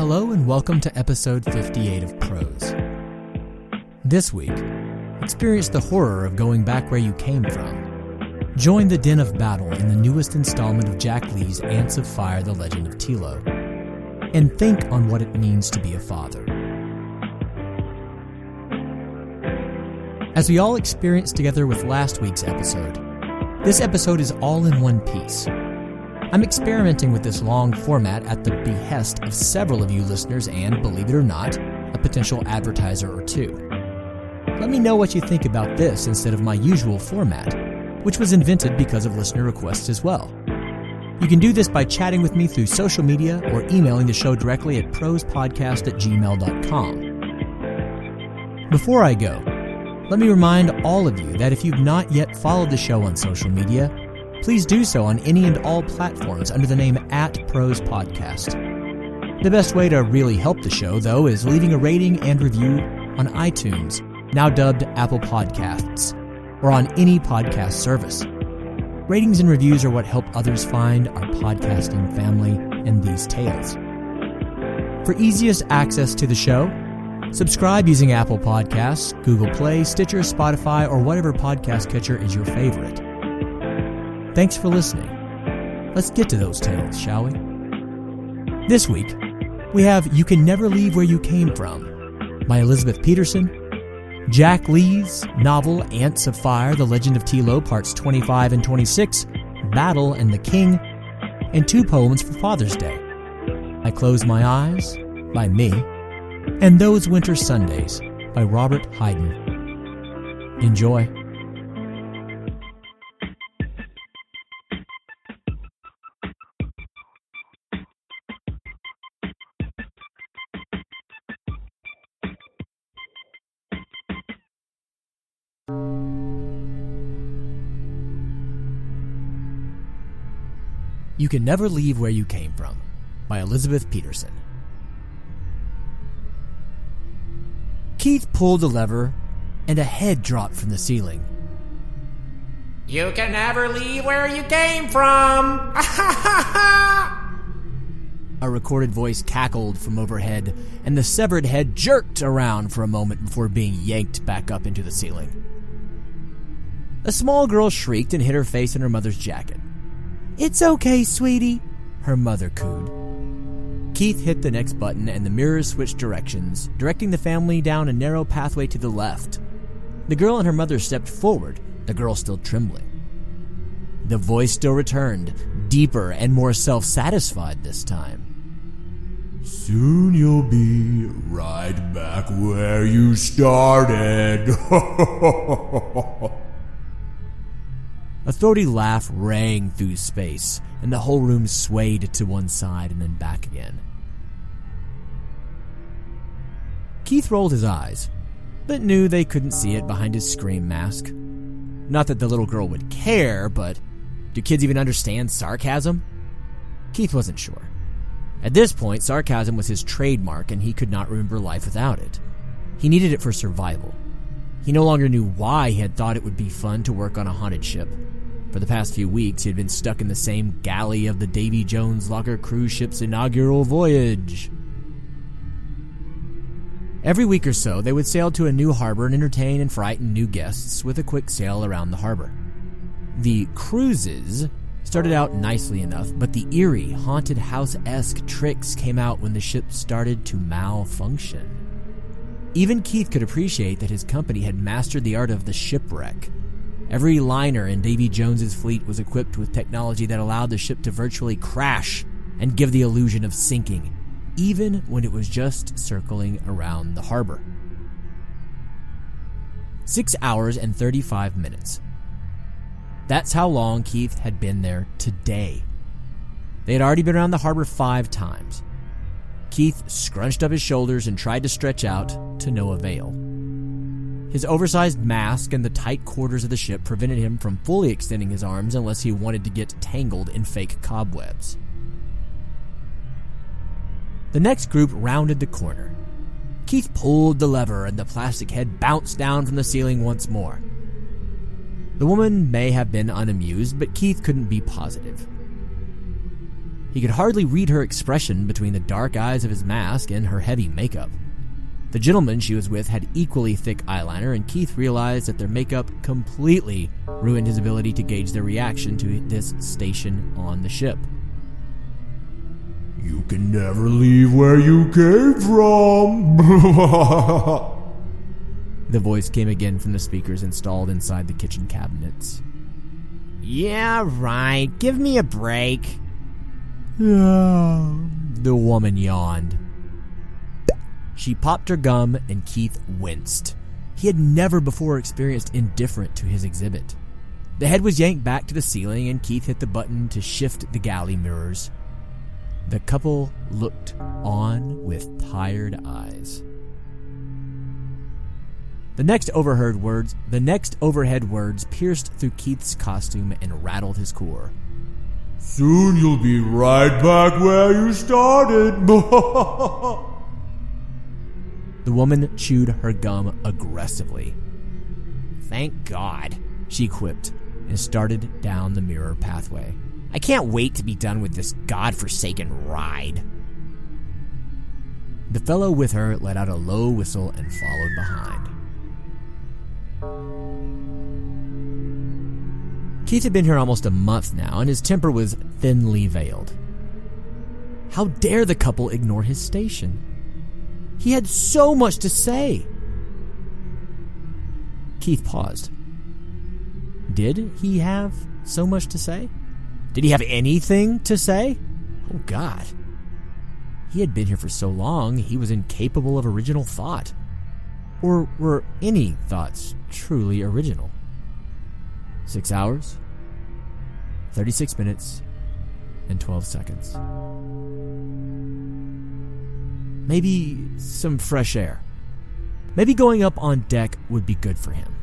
Hello and welcome to episode 58 of Prose. This week, experience the horror of going back where you came from. Join the den of battle in the newest installment of Jack Lee's Ants of Fire, The Legend of Telo, and think on what it means to be a father. As we all experienced together with last week's episode, this episode is all in one piece. I'm experimenting with this long format at the behest of several of you listeners and, believe it or not, a potential advertiser or two. Let me know what you think about this instead of my usual format, which was invented because of listener requests as well. You can do this by chatting with me through social media or emailing the show directly at prosepodcast@gmail.com. Before I go, let me remind all of you that if you've not yet followed the show on social media, please do so on any and all platforms under the name @ProsePodcast. The best way to really help the show, though, is leaving a rating and review on iTunes, now dubbed Apple Podcasts, or on any podcast service. Ratings and reviews are what help others find our podcasting family and these tales. For easiest access to the show, subscribe using Apple Podcasts, Google Play, Stitcher, Spotify, or whatever podcast catcher is your favorite. Thanks for listening. Let's get to those tales, shall we? This week, we have You Can Never Leave Where You Came From by Elizabeth Peterson, Jack Lee's novel Ants of Fire, The Legend of Telo, parts 25 and 26, Battle and the King, and 2 poems for Father's Day, I Close My Eyes, by me, and Those Winter Sundays, by Robert Hayden. Enjoy. You Can Never Leave Where You Came From by Elizabeth Peterson. Keith pulled the lever, and a head dropped from the ceiling. You can never leave where you came from! A recorded voice cackled from overhead, and the severed head jerked around for a moment before being yanked back up into the ceiling. A small girl shrieked and hid her face in her mother's jacket. "It's okay, sweetie," her mother cooed. Keith hit the next button and the mirrors switched directions, directing the family down a narrow pathway to the left. The girl and her mother stepped forward, the girl still trembling. The voice still returned, deeper and more self-satisfied this time. "Soon you'll be right back where you started." A throaty laugh rang through space, and the whole room swayed to one side and then back again. Keith rolled his eyes, but knew they couldn't see it behind his scream mask. Not that the little girl would care, but do kids even understand sarcasm? Keith wasn't sure. At this point, sarcasm was his trademark, and he could not remember life without it. He needed it for survival. He no longer knew why he had thought it would be fun to work on a haunted ship. For the past few weeks, he had been stuck in the same galley of the Davy Jones Locker cruise ship's inaugural voyage. Every week or so, they would sail to a new harbor and entertain and frighten new guests with a quick sail around the harbor. The cruises started out nicely enough, but the eerie, haunted house-esque tricks came out when the ship started to malfunction. Even Keith could appreciate that his company had mastered the art of the shipwreck. Every liner in Davy Jones's fleet was equipped with technology that allowed the ship to virtually crash and give the illusion of sinking, even when it was just circling around the harbor. 6 hours and 35 minutes. That's how long Keith had been there today. They had already been around the harbor 5 times. Keith scrunched up his shoulders and tried to stretch out, to no avail. His oversized mask and the tight quarters of the ship prevented him from fully extending his arms unless he wanted to get tangled in fake cobwebs. The next group rounded the corner. Keith pulled the lever and the plastic head bounced down from the ceiling once more. The woman may have been unamused, but Keith couldn't be positive. He could hardly read her expression between the dark eyes of his mask and her heavy makeup. The gentleman she was with had equally thick eyeliner, and Keith realized that their makeup completely ruined his ability to gauge their reaction to this station on the ship. You can never leave where you came from. The voice came again from the speakers installed inside the kitchen cabinets. Yeah, right. Give me a break. The woman yawned. She popped her gum and Keith winced. He had never before experienced indifference to his exhibit. The head was yanked back to the ceiling and Keith hit the button to shift the galley mirrors. The couple looked on with tired eyes. The next overhead words pierced through Keith's costume and rattled his core. Soon you'll be right back where you started. The woman chewed her gum aggressively. Thank God, she quipped and started down the mirror pathway. I can't wait to be done with this godforsaken ride. The fellow with her let out a low whistle and followed behind. Keith had been here almost a month now, and his temper was thinly veiled. How dare the couple ignore his station? He had so much to say. Keith paused. Did he have so much to say? Did he have anything to say? Oh, God. He had been here for so long, he was incapable of original thought. Or were any thoughts truly original? 6 hours, 36 minutes, and 12 seconds. Maybe some fresh air. Maybe going up on deck would be good for him.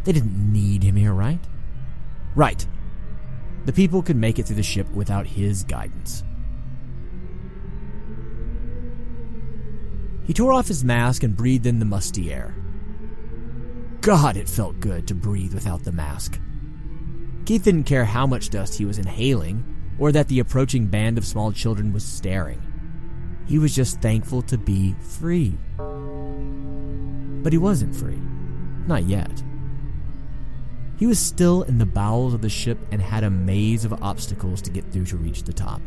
They didn't need him here, right? Right. The people could make it through the ship without his guidance. He tore off his mask and breathed in the musty air. God, it felt good to breathe without the mask. Keith didn't care how much dust he was inhaling, or that the approaching band of small children was staring. He was just thankful to be free. But he wasn't free. Not yet. He was still in the bowels of the ship and had a maze of obstacles to get through to reach the top.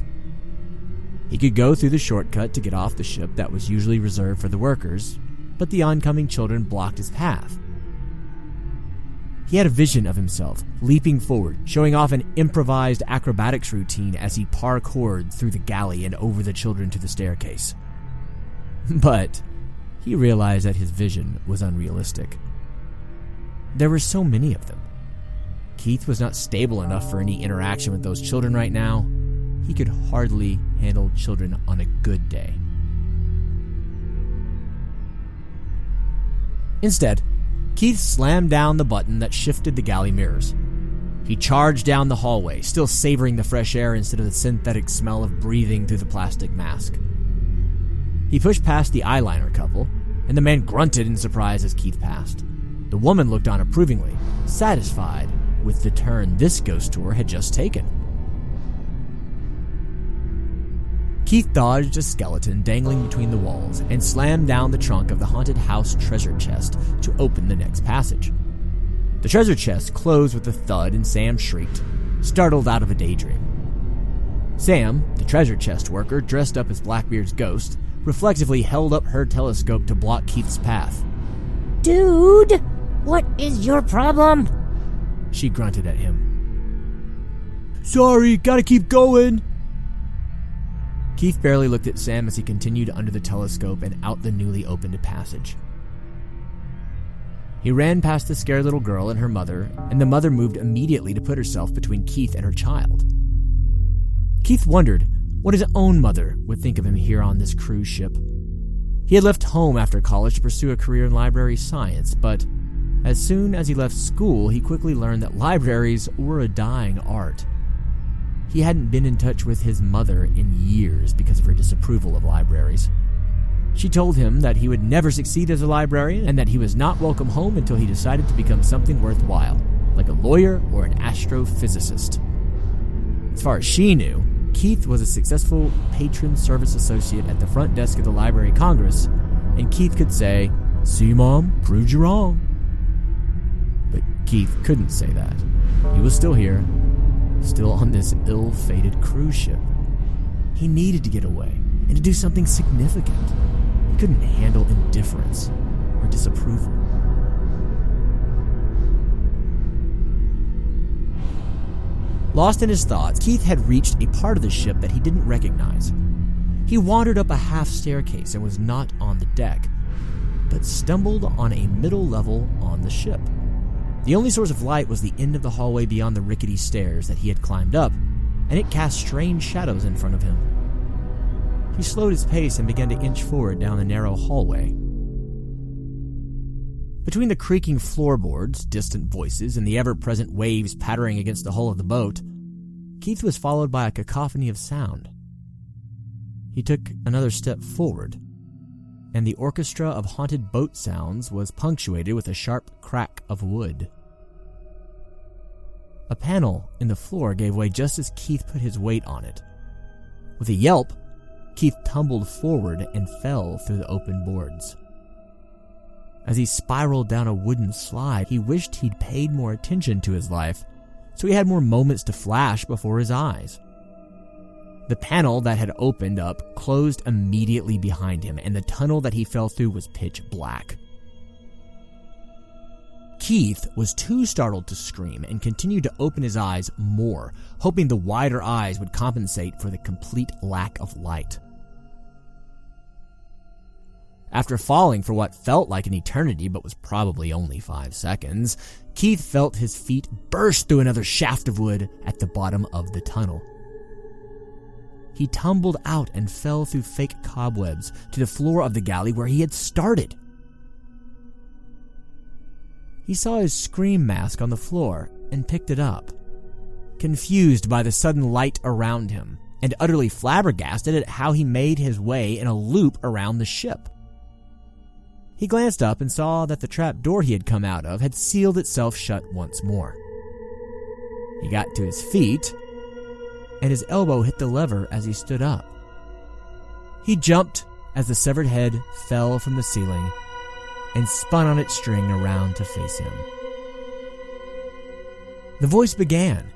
He could go through the shortcut to get off the ship that was usually reserved for the workers, but the oncoming children blocked his path. He had a vision of himself leaping forward, showing off an improvised acrobatics routine as he parkoured through the galley and over the children to the staircase. But he realized that his vision was unrealistic. There were so many of them. Keith was not stable enough for any interaction with those children right now. He could hardly handle children on a good day. Instead, Keith slammed down the button that shifted the galley mirrors. He charged down the hallway, still savoring the fresh air instead of the synthetic smell of breathing through the plastic mask. He pushed past the eyeliner couple, and the man grunted in surprise as Keith passed. The woman looked on approvingly, satisfied with the turn this ghost tour had just taken. Keith dodged a skeleton dangling between the walls and slammed down the trunk of the haunted house treasure chest to open the next passage. The treasure chest closed with a thud and Sam shrieked, startled out of a daydream. Sam, the treasure chest worker dressed up as Blackbeard's ghost, reflexively held up her telescope to block Keith's path. Dude, what is your problem? She grunted at him. Sorry, gotta keep going. Keith barely looked at Sam as he continued under the telescope and out the newly opened passage. He ran past the scared little girl and her mother, and the mother moved immediately to put herself between Keith and her child. Keith wondered what his own mother would think of him here on this cruise ship. He had left home after college to pursue a career in library science, but as soon as he left school, he quickly learned that libraries were a dying art. He hadn't been in touch with his mother in years because of her disapproval of libraries. She told him that he would never succeed as a librarian and that he was not welcome home until he decided to become something worthwhile, like a lawyer or an astrophysicist. As far as she knew, Keith was a successful patron service associate at the front desk of the Library of Congress, and Keith could say, "See, Mom, proved you wrong." But Keith couldn't say that. He was still here, still on this ill-fated cruise ship. He needed to get away and to do something significant. He couldn't handle indifference or disapproval. Lost in his thoughts, Keith had reached a part of the ship that he didn't recognize. He wandered up a half staircase and was not on the deck, but stumbled on a middle level on the ship. The only source of light was the end of the hallway beyond the rickety stairs that he had climbed up, and it cast strange shadows in front of him. He slowed his pace and began to inch forward down the narrow hallway. Between the creaking floorboards, distant voices, and the ever-present waves pattering against the hull of the boat, Keith was followed by a cacophony of sound. He took another step forward, and the orchestra of haunted boat sounds was punctuated with a sharp crack of wood. A panel in the floor gave way just as Keith put his weight on it. With a yelp, Keith tumbled forward and fell through the open boards. As he spiraled down a wooden slide, he wished he'd paid more attention to his life, so he had more moments to flash before his eyes. The panel that had opened up closed immediately behind him, and the tunnel that he fell through was pitch black. Keith was too startled to scream and continued to open his eyes more, hoping the wider eyes would compensate for the complete lack of light. After falling for what felt like an eternity but was probably only 5 seconds, Keith felt his feet burst through another shaft of wood at the bottom of the tunnel. He tumbled out and fell through fake cobwebs to the floor of the galley where he had started. He saw his scream mask on the floor and picked it up, confused by the sudden light around him and utterly flabbergasted at how he made his way in a loop around the ship. He glanced up and saw that the trap door he had come out of had sealed itself shut once more. He got to his feet, and his elbow hit the lever as he stood up. He jumped as the severed head fell from the ceiling and spun on its string around to face him. The voice began.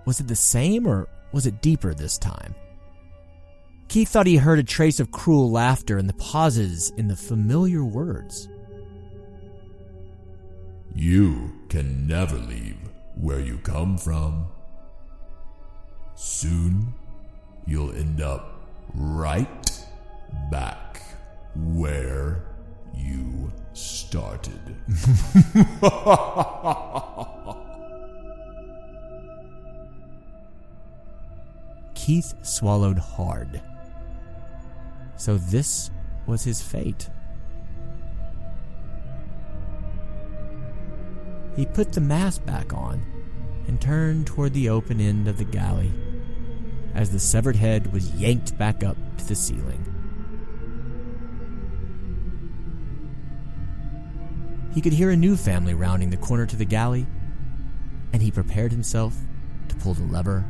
Was it the same, or was it deeper this time? Keith thought he heard a trace of cruel laughter and the pauses in the familiar words. You can never leave where you come from. Soon, you'll end up right back where you started. Keith swallowed hard. So this was his fate. He put the mask back on and turned toward the open end of the galley as the severed head was yanked back up to the ceiling. He could hear a new family rounding the corner to the galley, and he prepared himself to pull the lever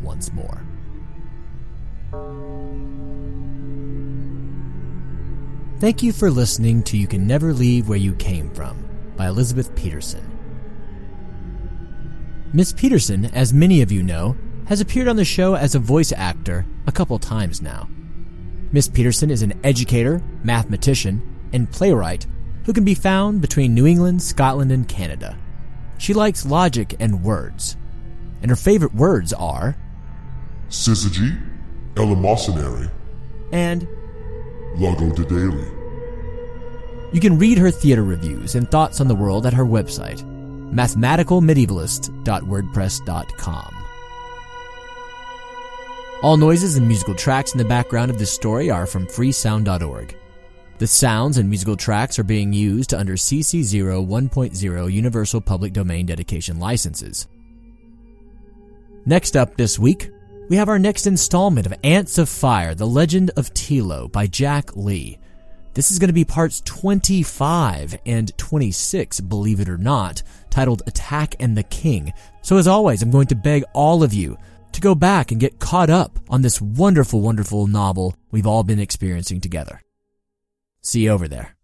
once more. Thank you for listening to You Can Never Leave Where You Came From by Elizabeth Peterson. Miss Peterson, as many of you know, has appeared on the show as a voice actor a couple times now. Miss Peterson is an educator, mathematician, and playwright who can be found between New England, Scotland, and Canada. She likes logic and words, and her favorite words are syzygy, eleemosynary, and logodedale. You can read her theater reviews and thoughts on the world at her website, mathematicalmedievalist.wordpress.com. All noises and musical tracks in the background of this story are from freesound.org. The sounds and musical tracks are being used under CC 0 1.0 Universal Public Domain Dedication licenses. Next up this week, we have our next installment of Ants of Fire, The Legend of Telo by Jack Lee. This is going to be parts 25 and 26, believe it or not, titled Attack and the King. So as always, I'm going to beg all of you, to go back and get caught up on this wonderful, wonderful novel we've all been experiencing together. See you over there.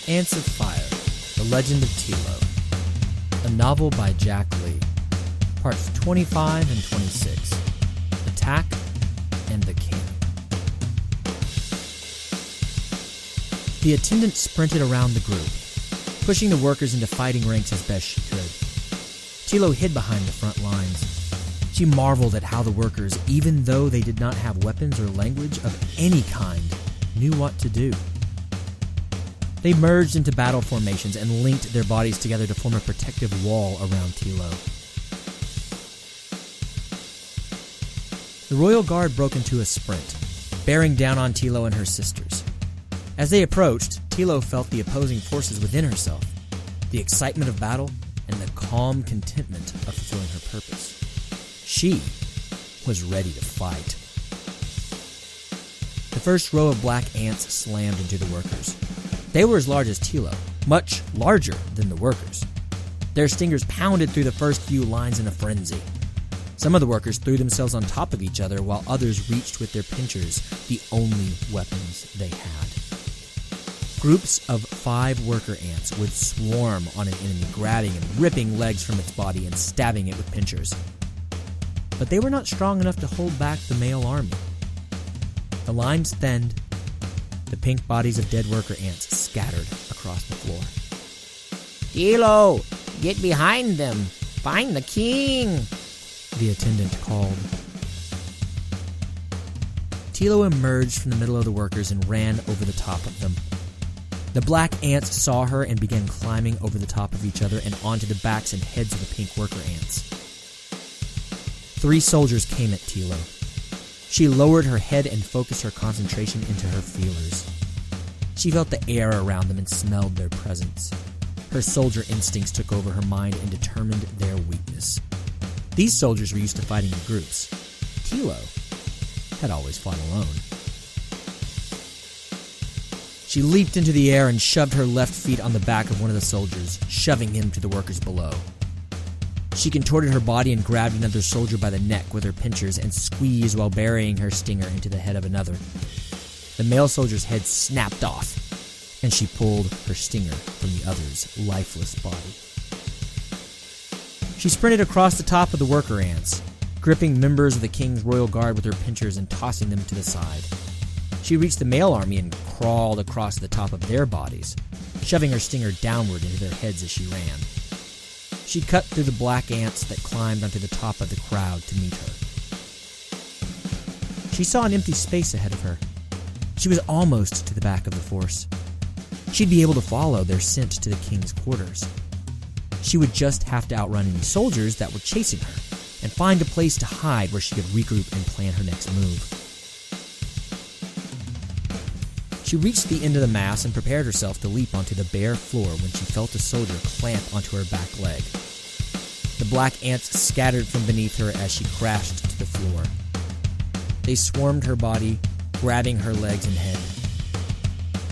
Ants of Fire, The Legend of Telo, a novel by Jack Lee, parts 25 and 26, Attack and the King. The attendant sprinted around the group, pushing the workers into fighting ranks as best she could. Telo hid behind the front lines. She marveled at how the workers, even though they did not have weapons or language of any kind, knew what to do. They merged into battle formations and linked their bodies together to form a protective wall around Telo. The royal guard broke into a sprint, bearing down on Telo and her sisters. As they approached, Telo felt the opposing forces within herself, the excitement of battle, and the calm contentment of fulfilling her purpose. She was ready to fight. The first row of black ants slammed into the workers. They were as large as Telo, much larger than the workers. Their stingers pounded through the first few lines in a frenzy. Some of the workers threw themselves on top of each other while others reached with their pinchers, the only weapons they had. Groups of 5 worker ants would swarm on an enemy, grabbing and ripping legs from its body and stabbing it with pinchers. But they were not strong enough to hold back the male army. The lines thinned. The pink bodies of dead worker ants scattered across the floor. Telo, get behind them. Find the king, the attendant called. Telo emerged from the middle of the workers and ran over the top of them. The black ants saw her and began climbing over the top of each other and onto the backs and heads of the pink worker ants. 3 soldiers came at Telo. She lowered her head and focused her concentration into her feelers. She felt the air around them and smelled their presence. Her soldier instincts took over her mind and determined their weakness. These soldiers were used to fighting in groups. Telo had always fought alone. She leaped into the air and shoved her left feet on the back of one of the soldiers, shoving him to the workers below. She contorted her body and grabbed another soldier by the neck with her pinchers and squeezed while burying her stinger into the head of another. The male soldier's head snapped off, and she pulled her stinger from the other's lifeless body. She sprinted across the top of the worker ants, gripping members of the king's royal guard with her pinchers and tossing them to the side. She reached the male army and crawled across the top of their bodies, shoving her stinger downward into their heads as she ran. She cut through the black ants that climbed onto the top of the crowd to meet her. She saw an empty space ahead of her. She was almost to the back of the force. She'd be able to follow their scent to the king's quarters. She would just have to outrun any soldiers that were chasing her and find a place to hide where she could regroup and plan her next move. She reached the end of the mass and prepared herself to leap onto the bare floor when she felt a soldier clamp onto her back leg. The black ants scattered from beneath her as she crashed to the floor. They swarmed her body, grabbing her legs and head.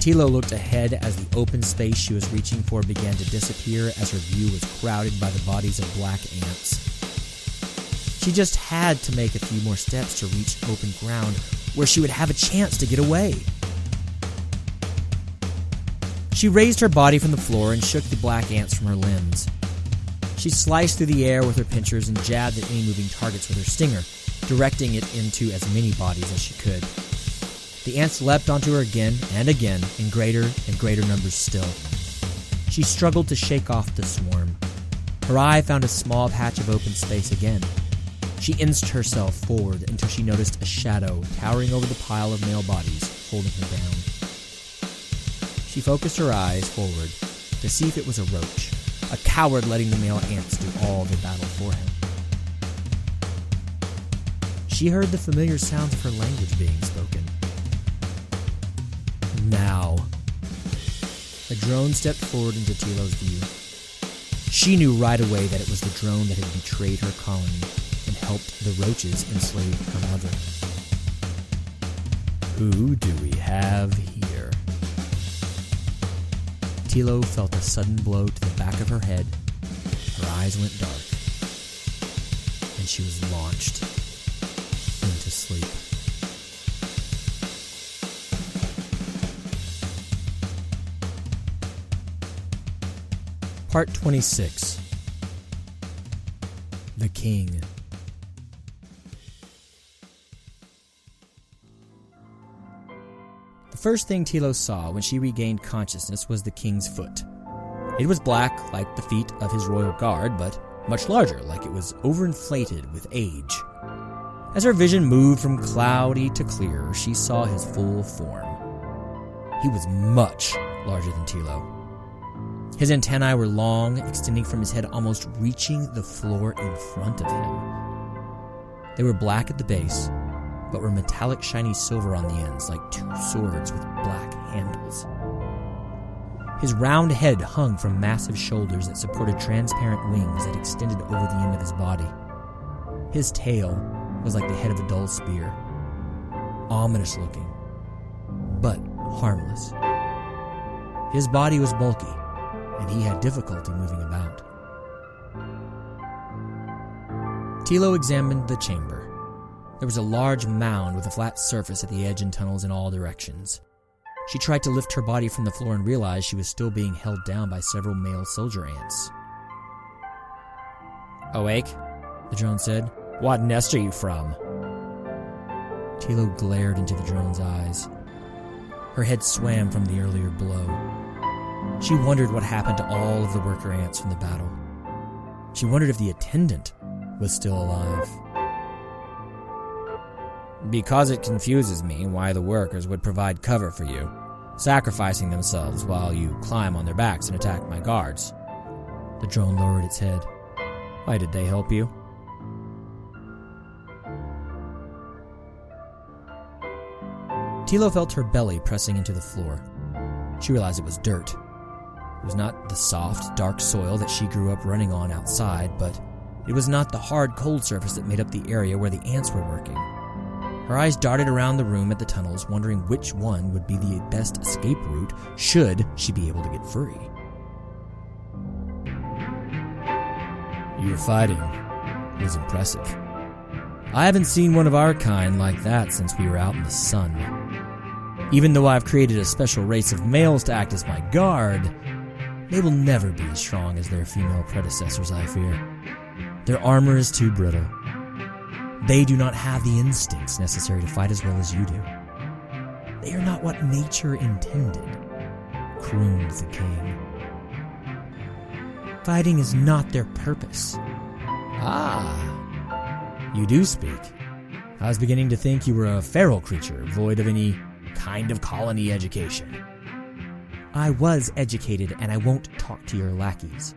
Telo looked ahead as the open space she was reaching for began to disappear as her view was crowded by the bodies of black ants. She just had to make a few more steps to reach open ground where she would have a chance to get away. She raised her body from the floor and shook the black ants from her limbs. She sliced through the air with her pinchers and jabbed at any moving targets with her stinger, directing it into as many bodies as she could. The ants leapt onto her again and again, in greater and greater numbers still. She struggled to shake off the swarm. Her eye found a small patch of open space again. She inched herself forward until she noticed a shadow towering over the pile of male bodies, holding her down. She focused her eyes forward to see if it was a roach, a coward letting the male ants do all the battle for him. She heard the familiar sounds of her language being spoken. Now. A drone stepped forward into Telo's view. She knew right away that it was the drone that had betrayed her colony and helped the roaches enslave her mother. Who do we have here? Telo felt a sudden blow to the back of her head. Her eyes went dark, and she was launched into sleep. Part 26. The King. The first thing Telo saw when she regained consciousness was the king's foot. It was black, like the feet of his royal guard, but much larger, like it was overinflated with age. As her vision moved from cloudy to clear, she saw his full form. He was much larger than Telo. His antennae were long, extending from his head, almost reaching the floor in front of him. They were black at the base, but were metallic shiny silver on the ends, like two swords with black handles. His round head hung from massive shoulders that supported transparent wings that extended over the end of his body. His tail was like the head of a dull spear, ominous looking, but harmless. His body was bulky, and he had difficulty moving about. Telo examined the chamber. There was a large mound with a flat surface at the edge and tunnels in all directions. She tried to lift her body from the floor and realized she was still being held down by several male soldier ants. Awake? The drone said. What nest are you from? Telo glared into the drone's eyes. Her head swam from the earlier blow. She wondered what happened to all of the worker ants from the battle. She wondered if the attendant was still alive. Because it confuses me why the workers would provide cover for you, sacrificing themselves while you climb on their backs and attack my guards. The drone lowered its head. Why did they help you? Telo felt her belly pressing into the floor. She realized it was dirt. It was not the soft, dark soil that she grew up running on outside, but it was not the hard, cold surface that made up the area where the ants were working. Her eyes darted around the room at the tunnels, wondering which one would be the best escape route should she be able to get free. Your fighting was impressive. I haven't seen one of our kind like that since we were out in the sun. Even though I've created a special race of males to act as my guard, they will never be as strong as their female predecessors, I fear. Their armor is too brittle. They do not have the instincts necessary to fight as well as you do. They are not what nature intended, crooned the king. Fighting is not their purpose. Ah, you do speak. I was beginning to think you were a feral creature, void of any kind of colony education. I was educated, and I won't talk to your lackeys.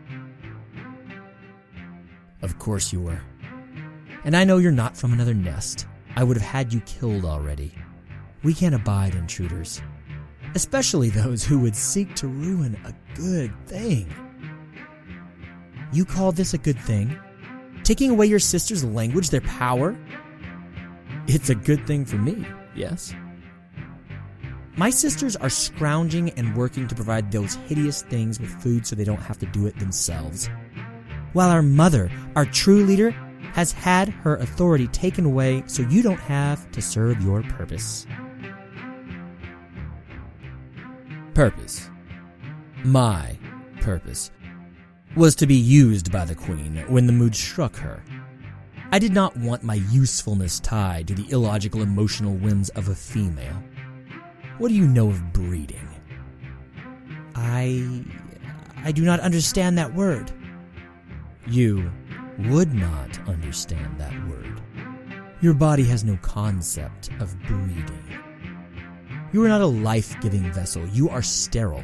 Of course you were. And I know you're not from another nest. I would have had you killed already. We can't abide intruders, especially those who would seek to ruin a good thing. You call this a good thing? Taking away your sister's language, their power? It's a good thing for me, yes. My sisters are scrounging and working to provide those hideous things with food so they don't have to do it themselves. While our mother, our true leader, has had her authority taken away so you don't have to serve your purpose. Purpose. My purpose was to be used by the queen when the mood struck her. I did not want my usefulness tied to the illogical emotional whims of a female. What do you know of breeding? I do not understand that word. You would not understand that word. Your body has no concept of breeding. You are not a life-giving vessel. You are sterile.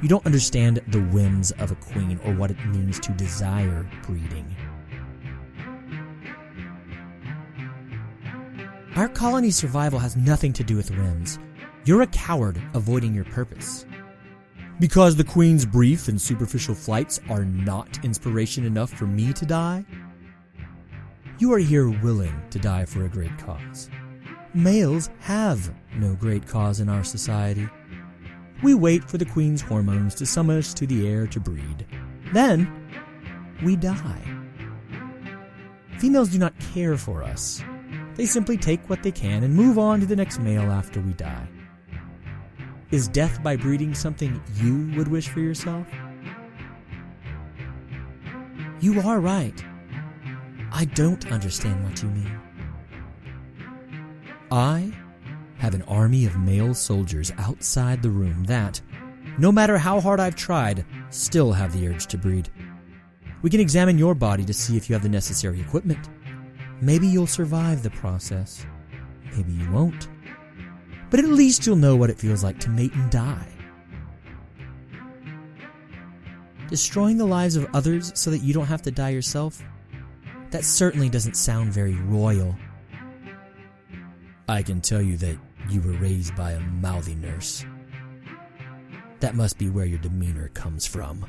You don't understand the whims of a queen or what it means to desire breeding. Our colony's survival has nothing to do with whims. You're a coward avoiding your purpose. Because the queen's brief and superficial flights are not inspiration enough for me to die? You are here willing to die for a great cause. Males have no great cause in our society. We wait for the queen's hormones to summon us to the air to breed. Then, we die. Females do not care for us. They simply take what they can and move on to the next male after we die. Is death by breeding something you would wish for yourself? You are right. I don't understand what you mean. I have an army of male soldiers outside the room that, no matter how hard I've tried, still have the urge to breed. We can examine your body to see if you have the necessary equipment. Maybe you'll survive the process. Maybe you won't. But at least you'll know what it feels like to mate and die. Destroying the lives of others so that you don't have to die yourself? That certainly doesn't sound very royal. I can tell you that you were raised by a mouthy nurse. That must be where your demeanor comes from.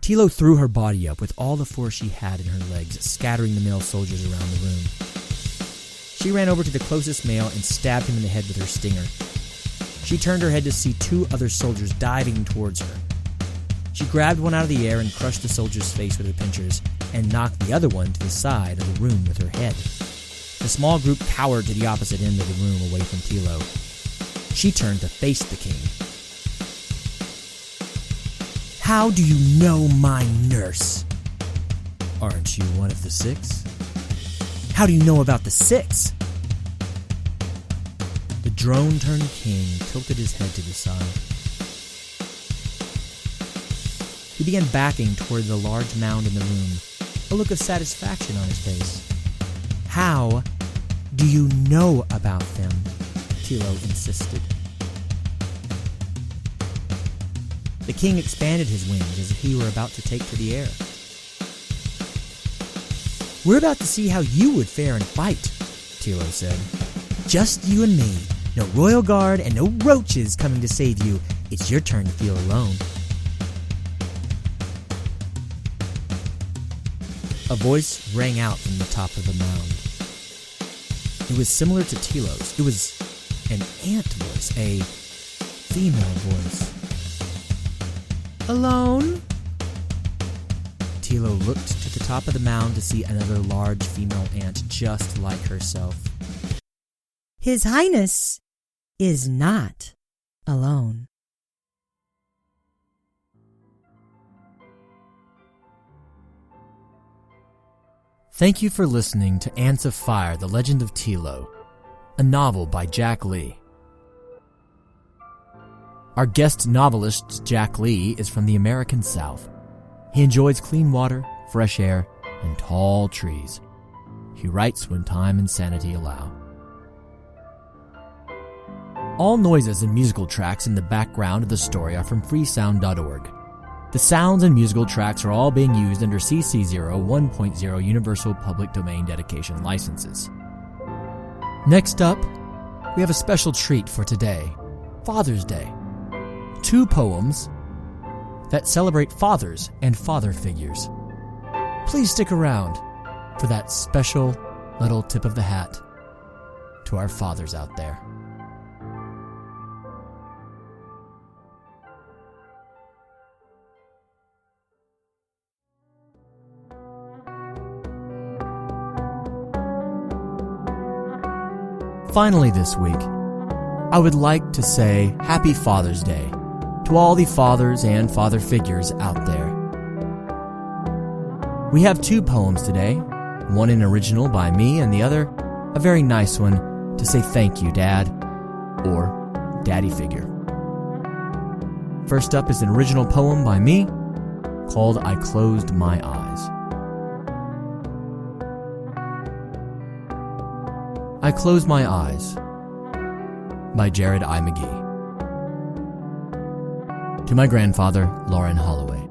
Telo threw her body up with all the force she had in her legs, scattering the male soldiers around the room. She ran over to the closest male and stabbed him in the head with her stinger. She turned her head to see two other soldiers diving towards her. She grabbed one out of the air and crushed the soldier's face with her pincers, and knocked the other one to the side of the room with her head. The small group cowered to the opposite end of the room away from Telo. She turned to face the king. How do you know my nurse? Aren't you one of the 6? How do you know about the 6? The drone-turned king tilted his head to the side. He began backing toward the large mound in the room, a look of satisfaction on his face. How do you know about them? Telo insisted. The king expanded his wings as if he were about to take to the air. We're about to see how you would fare in fight, Telo said. Just you and me. No royal guard and no roaches coming to save you. It's your turn to feel alone. A voice rang out from the top of the mound. It was similar to Telo's. It was an ant voice, a female voice. Alone? Telo looked to the top of the mound to see another large female ant just like herself. His Highness is not alone. Thank you for listening to Ants of Fire, The Legend of Telo, a novel by Jack Lee. Our guest novelist, Jack Lee, is from the American South. He enjoys clean water, fresh air, and tall trees. He writes when time and sanity allow. All noises and musical tracks in the background of the story are from freesound.org. The sounds and musical tracks are all being used under CC 1.0 Universal Public Domain Dedication licenses. Next up, we have a special treat for today, Father's Day. 2 poems that celebrate fathers and father figures. Please stick around for that special little tip of the hat to our fathers out there. Finally this week, I would like to say Happy Father's Day to all the fathers and father figures out there. We have 2 poems today, one an original by me and the other a very nice one to say thank you, Dad, or Daddy figure. First up is an original poem by me called I Closed My Eyes. I Close My Eyes by Jared I. McGee. To my grandfather, Lauren Holloway.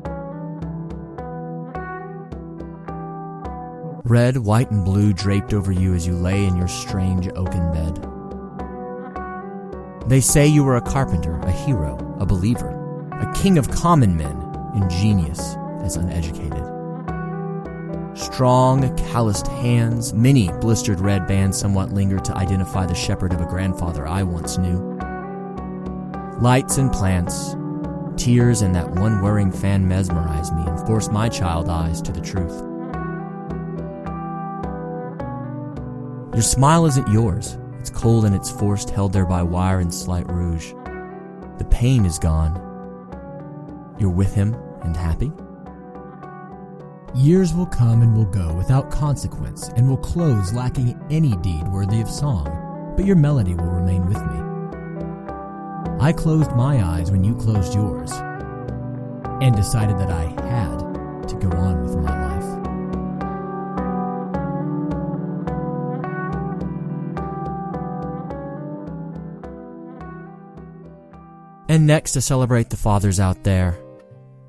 Red, white, and blue draped over you as you lay in your strange oaken bed. They say you were a carpenter, a hero, a believer, a king of common men, ingenious as uneducated. Strong, calloused hands, many blistered red bands somewhat linger to identify the shepherd of a grandfather I once knew. Lights and plants, tears and that one whirring fan mesmerize me and force my child eyes to the truth. Your smile isn't yours. It's cold and it's forced, held there by wire and slight rouge. The pain is gone. You're with him and happy? Years will come and will go without consequence and will close lacking any deed worthy of song, but your melody will remain with me. I closed my eyes when you closed yours and decided that I had to go on with my life. And next, to celebrate the fathers out there,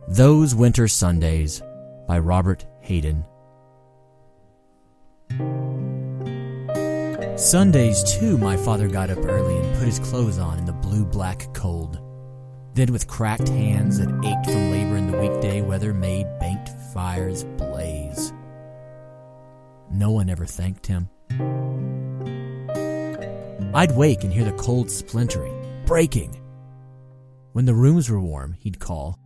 Those Winter Sundays by Robert Hayden. Sundays, too, my father got up early and put his clothes on in the blue-black cold. Then with cracked hands that ached from labor in the weekday weather made banked fires blaze. No one ever thanked him. I'd wake and hear the cold splintering, breaking. When the rooms were warm, he'd call,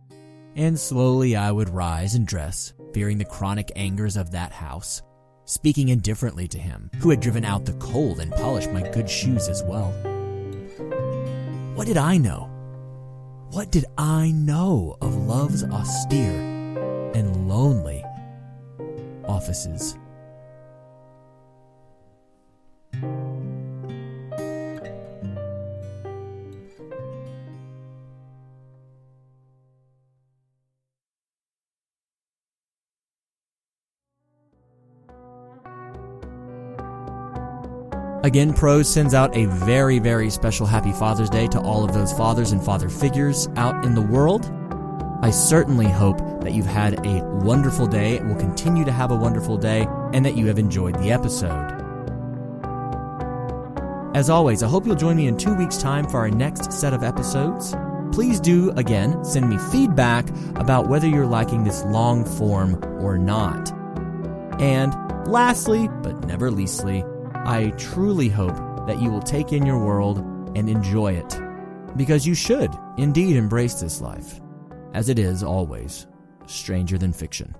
and slowly I would rise and dress, fearing the chronic angers of that house, speaking indifferently to him, who had driven out the cold and polished my good shoes as well. What did I know? What did I know of love's austere and lonely offices? Again, Prose sends out a very, very special Happy Father's Day to all of those fathers and father figures out in the world. I certainly hope that you've had a wonderful day and will continue to have a wonderful day, and that you have enjoyed the episode. As always, I hope you'll join me in 2 weeks' time for our next set of episodes. Please do, again, send me feedback about whether you're liking this long form or not. And lastly, but never leastly, I truly hope that you will take in your world and enjoy it, because you should indeed embrace this life, as it is always stranger than fiction.